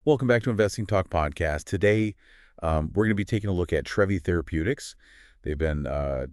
Welcome back to Investing Talk Podcast. Today, we're going to be taking a look at Trevi Therapeutics. They've been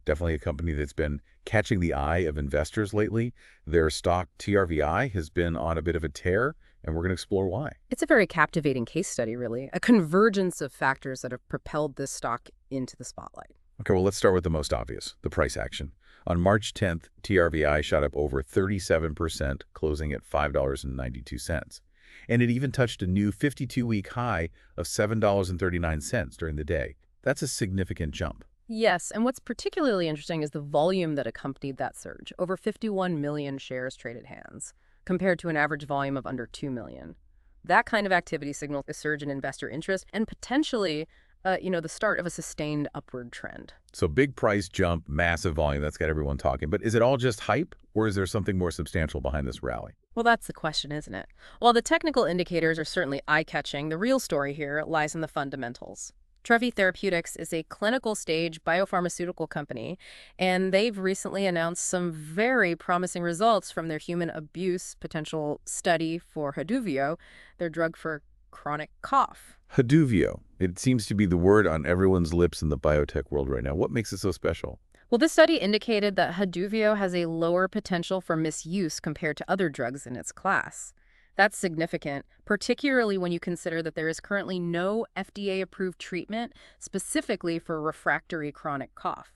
definitely a company that's been catching the eye of investors lately. Their stock, TRVI, has been on a bit of a tear, and we're going to explore why. It's a very captivating case study, really, a convergence of factors that have propelled this stock into the spotlight. Okay, well, let's start with the most obvious, the price action. On March 10th, TRVI shot up over 37%, closing at $5.92. And it even touched a new 52-week high of $7.39 during the day. That's a significant jump. Yes, and what's particularly interesting is the volume that accompanied that surge. Over 51 million shares traded hands, compared to an average volume of under 2 million. That kind of activity signals a surge in investor interest and potentially, the start of a sustained upward trend. So big price jump, massive volume, that's got everyone talking. But is it all just hype, or is there something more substantial behind this rally? Well, that's the question, isn't it? While the technical indicators are certainly eye-catching, the real story here lies in the fundamentals. Trevi Therapeutics is a clinical-stage biopharmaceutical company, and they've recently announced some very promising results from their human abuse potential study for Haduvio, their drug for chronic cough. Haduvio. It seems to be the word on everyone's lips in the biotech world right now. What makes it so special? Well, this study indicated that Haduvio has a lower potential for misuse compared to other drugs in its class. That's significant, particularly when you consider that there is currently no FDA-approved treatment specifically for refractory chronic cough.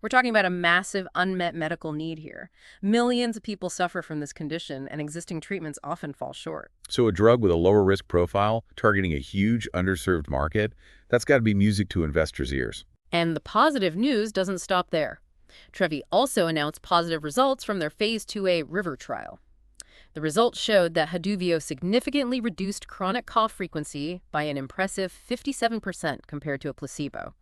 We're talking about a massive unmet medical need here. Millions of people suffer from this condition, and existing treatments often fall short. So a drug with a lower risk profile, targeting a huge underserved market, that's got to be music to investors' ears. And the positive news doesn't stop there. Trevi also announced positive results from their Phase 2A River trial. The results showed that Haduvio significantly reduced chronic cough frequency by an impressive 57% compared to a placebo.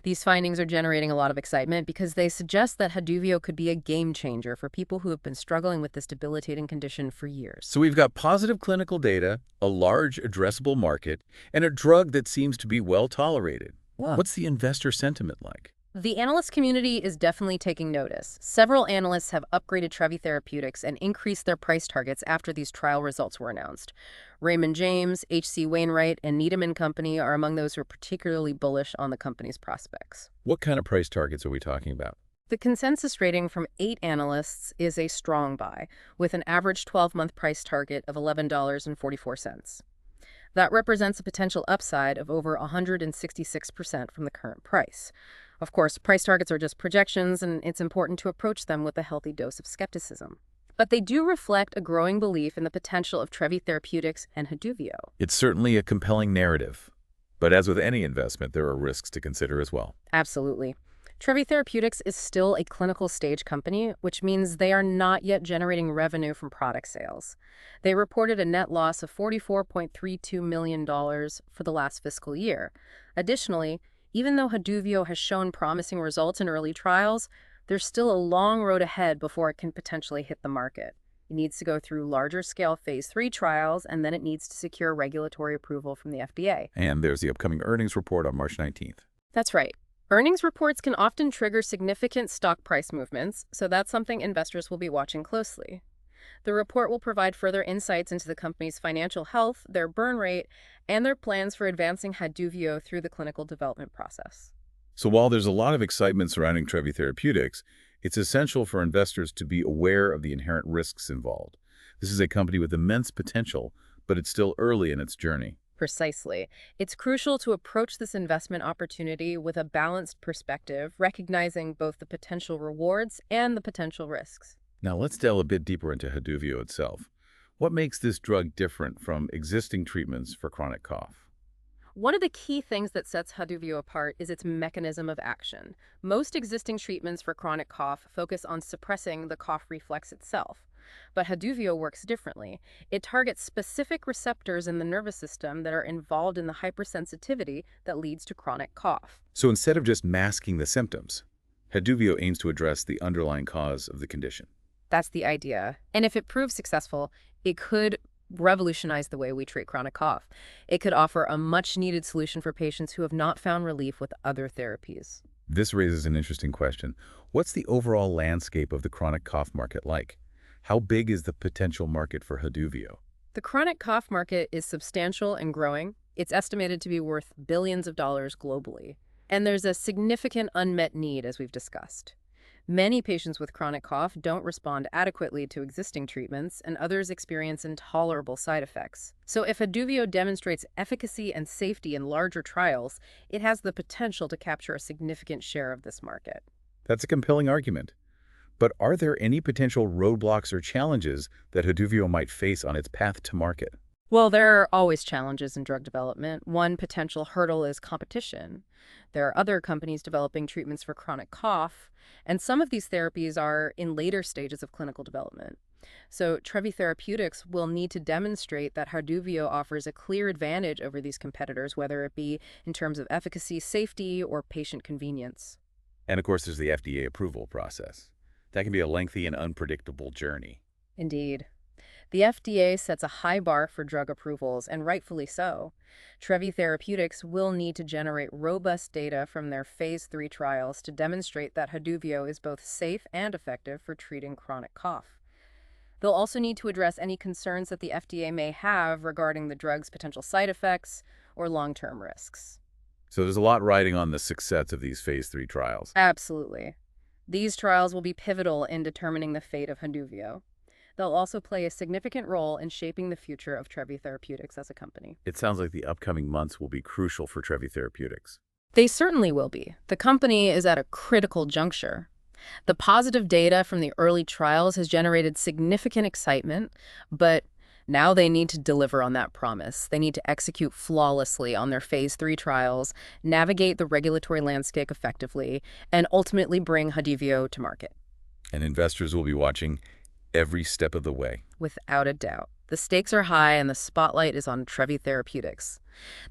These findings are generating a lot of excitement because they suggest that Haduvio could be a game changer for people who have been struggling with this debilitating condition for years. So we've got positive clinical data, a large addressable market, and a drug that seems to be well tolerated. Wow. What's the investor sentiment like? The analyst community is definitely taking notice. Several analysts have upgraded Trevi Therapeutics and increased their price targets after these trial results were announced. Raymond James, H.C. Wainwright, and Needham & Company are among those who are particularly bullish on the company's prospects. What kind of price targets are we talking about? The consensus rating from 8 analysts is a strong buy, with an average 12-month price target of $11.44. That represents a potential upside of over 166% from the current price. Of course, price targets are just projections, and it's important to approach them with a healthy dose of skepticism. But they do reflect a growing belief in the potential of Trevi Therapeutics and Haduvio. It's certainly a compelling narrative. But as with any investment, there are risks to consider as well. Absolutely. Trevi Therapeutics is still a clinical stage company, which means they are not yet generating revenue from product sales. They reported a net loss of $44.32 million for the last fiscal year. Additionally, even though Haduvio has shown promising results in early trials, there's still a long road ahead before it can potentially hit the market. It needs to go through larger-scale Phase 3 trials, and then it needs to secure regulatory approval from the FDA. And there's the upcoming earnings report on March 19th. That's right. Earnings reports can often trigger significant stock price movements, so that's something investors will be watching closely. The report will provide further insights into the company's financial health, their burn rate, and their plans for advancing Haduvio through the clinical development process. So while there's a lot of excitement surrounding Trevi Therapeutics, it's essential for investors to be aware of the inherent risks involved. This is a company with immense potential, but it's still early in its journey. Precisely. It's crucial to approach this investment opportunity with a balanced perspective, recognizing both the potential rewards and the potential risks. Now let's delve a bit deeper into Haduvio itself. What makes this drug different from existing treatments for chronic cough? One of the key things that sets Haduvio apart is its mechanism of action. Most existing treatments for chronic cough focus on suppressing the cough reflex itself. But Haduvio works differently. It targets specific receptors in the nervous system that are involved in the hypersensitivity that leads to chronic cough. So instead of just masking the symptoms, Haduvio aims to address the underlying cause of the condition. That's the idea. And if it proves successful, it could revolutionize the way we treat chronic cough. It could offer a much-needed solution for patients who have not found relief with other therapies. This raises an interesting question. What's the overall landscape of the chronic cough market like? How big is the potential market for Haduvio? The chronic cough market is substantial and growing. It's estimated to be worth billions of dollars globally. And there's a significant unmet need, as we've discussed. Many patients with chronic cough don't respond adequately to existing treatments, and others experience intolerable side effects. So if Haduvio demonstrates efficacy and safety in larger trials, it has the potential to capture a significant share of this market. That's a compelling argument. But are there any potential roadblocks or challenges that Haduvio might face on its path to market? Well, there are always challenges in drug development. One potential hurdle is competition. There are other companies developing treatments for chronic cough, and some of these therapies are in later stages of clinical development. So Trevi Therapeutics will need to demonstrate that Haduvio offers a clear advantage over these competitors, whether it be in terms of efficacy, safety, or patient convenience. And of course, there's the FDA approval process. That can be a lengthy and unpredictable journey. Indeed. The FDA sets a high bar for drug approvals, and rightfully so. Trevi Therapeutics will need to generate robust data from their Phase 3 trials to demonstrate that Haduvio is both safe and effective for treating chronic cough. They'll also need to address any concerns that the FDA may have regarding the drug's potential side effects or long-term risks. So there's a lot riding on the success of these Phase 3 trials. Absolutely. These trials will be pivotal in determining the fate of Haduvio. They'll also play a significant role in shaping the future of Trevi Therapeutics as a company. It sounds like the upcoming months will be crucial for Trevi Therapeutics. They certainly will be. The company is at a critical juncture. The positive data from the early trials has generated significant excitement, but now they need to deliver on that promise. They need to execute flawlessly on their Phase 3 trials, navigate the regulatory landscape effectively, and ultimately bring Haduvio to market. And investors will be watching every step of the way. Without a doubt. The stakes are high and the spotlight is on Trevi Therapeutics.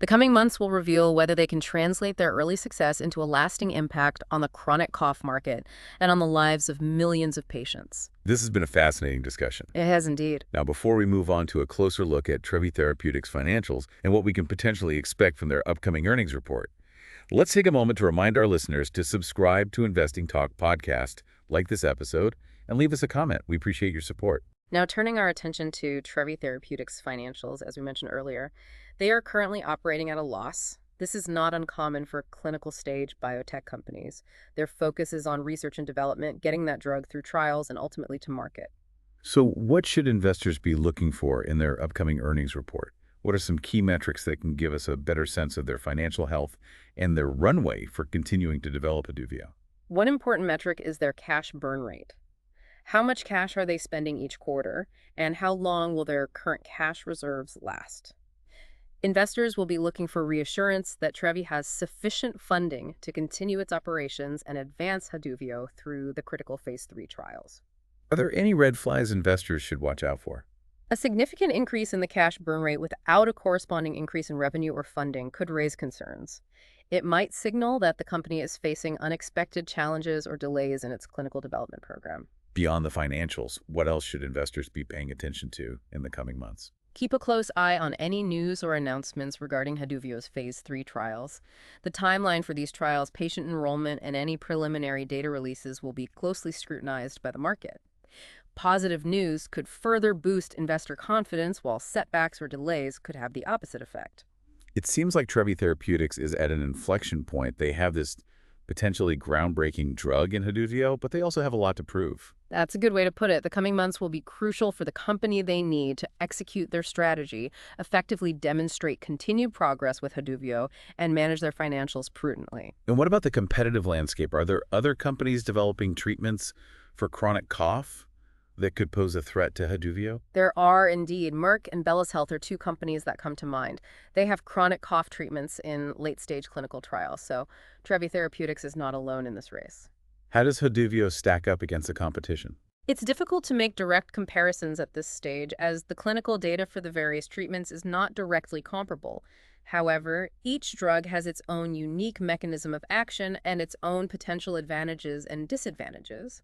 The coming months will reveal whether they can translate their early success into a lasting impact on the chronic cough market and on the lives of millions of patients. This has been a fascinating discussion. It has indeed. Now, before we move on to a closer look at Trevi Therapeutics' financials and what we can potentially expect from their upcoming earnings report, let's take a moment to remind our listeners to subscribe to Investing Talk podcast, like this episode, and leave us a comment. We appreciate your support. Now, turning our attention to Trevi Therapeutics' financials, as we mentioned earlier, they are currently operating at a loss. This is not uncommon for clinical stage biotech companies. Their focus is on research and development, getting that drug through trials and ultimately to market. So what should investors be looking for in their upcoming earnings report? What are some key metrics that can give us a better sense of their financial health and their runway for continuing to develop Haduvio? One important metric is their cash burn rate. How much cash are they spending each quarter, and how long will their current cash reserves last? Investors will be looking for reassurance that Trevi has sufficient funding to continue its operations and advance Haduvio through the critical Phase 3 trials. Are there any red flags investors should watch out for? A significant increase in the cash burn rate without a corresponding increase in revenue or funding could raise concerns. It might signal that the company is facing unexpected challenges or delays in its clinical development program. Beyond the financials, what else should investors be paying attention to in the coming months? Keep a close eye on any news or announcements regarding Haduvio's Phase 3 trials. The timeline for these trials, patient enrollment, and any preliminary data releases will be closely scrutinized by the market. Positive news could further boost investor confidence, while setbacks or delays could have the opposite effect. It seems like Trevi Therapeutics is at an inflection point. They have this potentially groundbreaking drug in Haduvio, but they also have a lot to prove. That's a good way to put it. The coming months will be crucial for the company they need to execute their strategy, effectively demonstrate continued progress with Haduvio, and manage their financials prudently. And what about the competitive landscape? Are there other companies developing treatments for chronic cough that could pose a threat to Haduvio? There are indeed. Merck and Bellis Health are two companies that come to mind. They have chronic cough treatments in late-stage clinical trials, so Trevi Therapeutics is not alone in this race. How does Haduvio stack up against the competition? It's difficult to make direct comparisons at this stage, as the clinical data for the various treatments is not directly comparable. However, each drug has its own unique mechanism of action and its own potential advantages and disadvantages.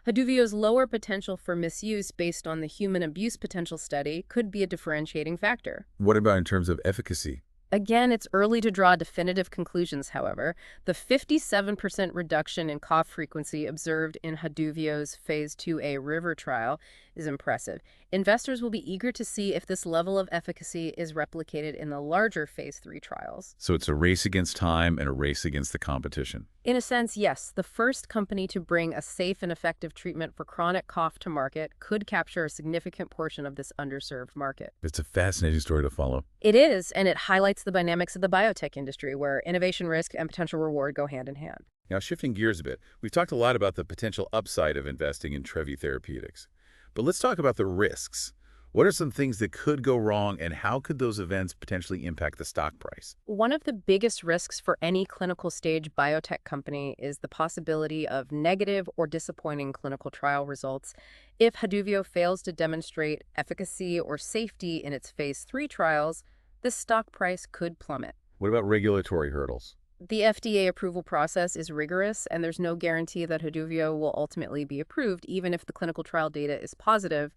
Haduvio's lower potential for misuse based on the human abuse potential study could be a differentiating factor. What about in terms of efficacy? Again, it's early to draw definitive conclusions, however. The 57% reduction in cough frequency observed in Haduvio's Phase 2A River trial is impressive. Investors will be eager to see if this level of efficacy is replicated in the larger phase 3 trials. So it's a race against time and a race against the competition. In a sense, yes, the first company to bring a safe and effective treatment for chronic cough to market could capture a significant portion of this underserved market. It's a fascinating story to follow. It is, and it highlights the dynamics of the biotech industry, where innovation risk and potential reward go hand in hand. Now, shifting gears a bit, we've talked a lot about the potential upside of investing in Trevi Therapeutics. But let's talk about the risks. What are some things that could go wrong, and how could those events potentially impact the stock price? One of the biggest risks for any clinical stage biotech company is the possibility of negative or disappointing clinical trial results. If Haduvio fails to demonstrate efficacy or safety in its phase 3 trials, the stock price could plummet. What about regulatory hurdles? The FDA approval process is rigorous, and there's no guarantee that Haduvio will ultimately be approved, even if the clinical trial data is positive.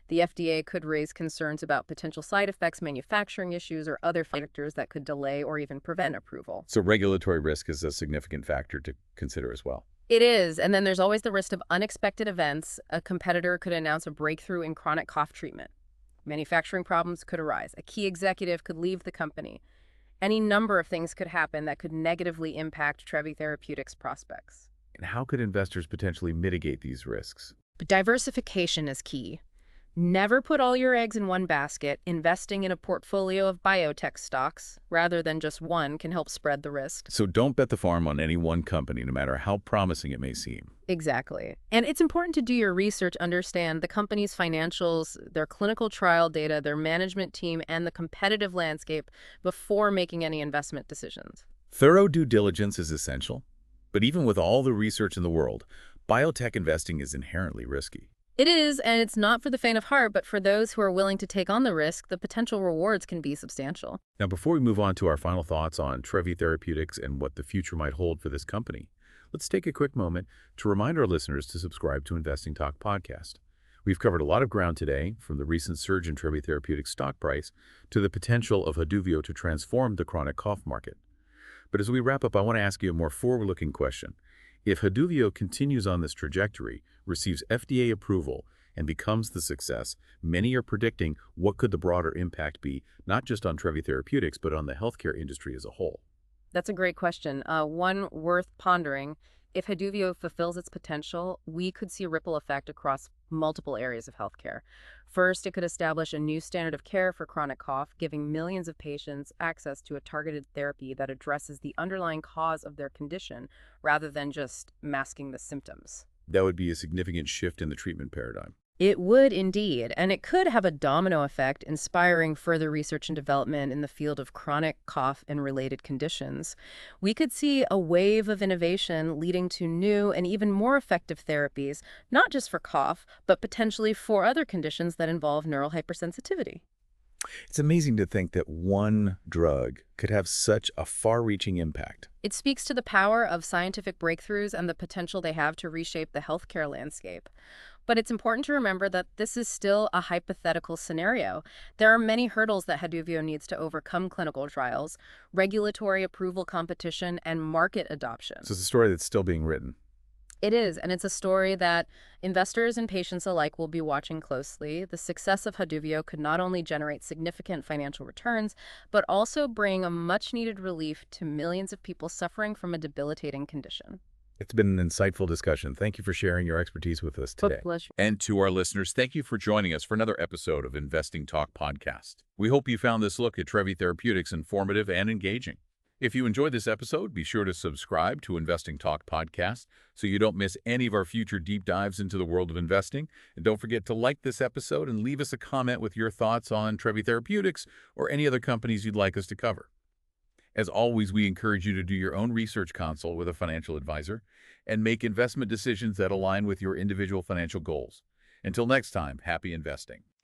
The FDA could raise concerns about potential side effects, manufacturing issues, or other factors that could delay or even prevent approval. So regulatory risk is a significant factor to consider as well. It is, and then there's always the risk of unexpected events. A competitor could announce a breakthrough in chronic cough treatment. Manufacturing problems could arise. A key executive could leave the company. Any number of things could happen that could negatively impact Trevi Therapeutics' prospects. And how could investors potentially mitigate these risks? But diversification is key. Never put all your eggs in one basket. Investing in a portfolio of biotech stocks, rather than just one, can help spread the risk. So don't bet the farm on any one company, no matter how promising it may seem. Exactly. And it's important to do your research, understand the company's financials, their clinical trial data, their management team, and the competitive landscape before making any investment decisions. Thorough due diligence is essential, but even with all the research in the world, biotech investing is inherently risky. It is, and it's not for the faint of heart, but for those who are willing to take on the risk, the potential rewards can be substantial. Now, before we move on to our final thoughts on Trevi Therapeutics and what the future might hold for this company, let's take a quick moment to remind our listeners to subscribe to Investing Talk podcast. We've covered a lot of ground today, from the recent surge in Trevi Therapeutics stock price to the potential of Haduvio to transform the chronic cough market. But as we wrap up, I want to ask you a more forward-looking question. If Haduvio continues on this trajectory, receives FDA approval, and becomes the success many are predicting, what could the broader impact be, not just on Trevi Therapeutics, but on the healthcare industry as a whole? That's a great question. One worth pondering. If Haduvio fulfills its potential, we could see a ripple effect across multiple areas of healthcare. First, it could establish a new standard of care for chronic cough, giving millions of patients access to a targeted therapy that addresses the underlying cause of their condition rather than just masking the symptoms. That would be a significant shift in the treatment paradigm. It would indeed, and it could have a domino effect, inspiring further research and development in the field of chronic cough and related conditions. We could see a wave of innovation leading to new and even more effective therapies, not just for cough, but potentially for other conditions that involve neural hypersensitivity. It's amazing to think that one drug could have such a far-reaching impact. It speaks to the power of scientific breakthroughs and the potential they have to reshape the healthcare landscape. But it's important to remember that this is still a hypothetical scenario. There are many hurdles that Haduvio needs to overcome: clinical trials, regulatory approval, competition, and market adoption. So it's a story that's still being written. It is, and it's a story that investors and patients alike will be watching closely. The success of Haduvio could not only generate significant financial returns, but also bring a much-needed relief to millions of people suffering from a debilitating condition. It's been an insightful discussion. Thank you for sharing your expertise with us today. Pleasure. And to our listeners, thank you for joining us for another episode of Investing Talk podcast. We hope you found this look at Trevi Therapeutics informative and engaging. If you enjoyed this episode, be sure to subscribe to Investing Talk podcast so you don't miss any of our future deep dives into the world of investing. And don't forget to like this episode and leave us a comment with your thoughts on Trevi Therapeutics or any other companies you'd like us to cover. As always, we encourage you to do your own research consult with a financial advisor and make investment decisions that align with your individual financial goals. Until next time, happy investing.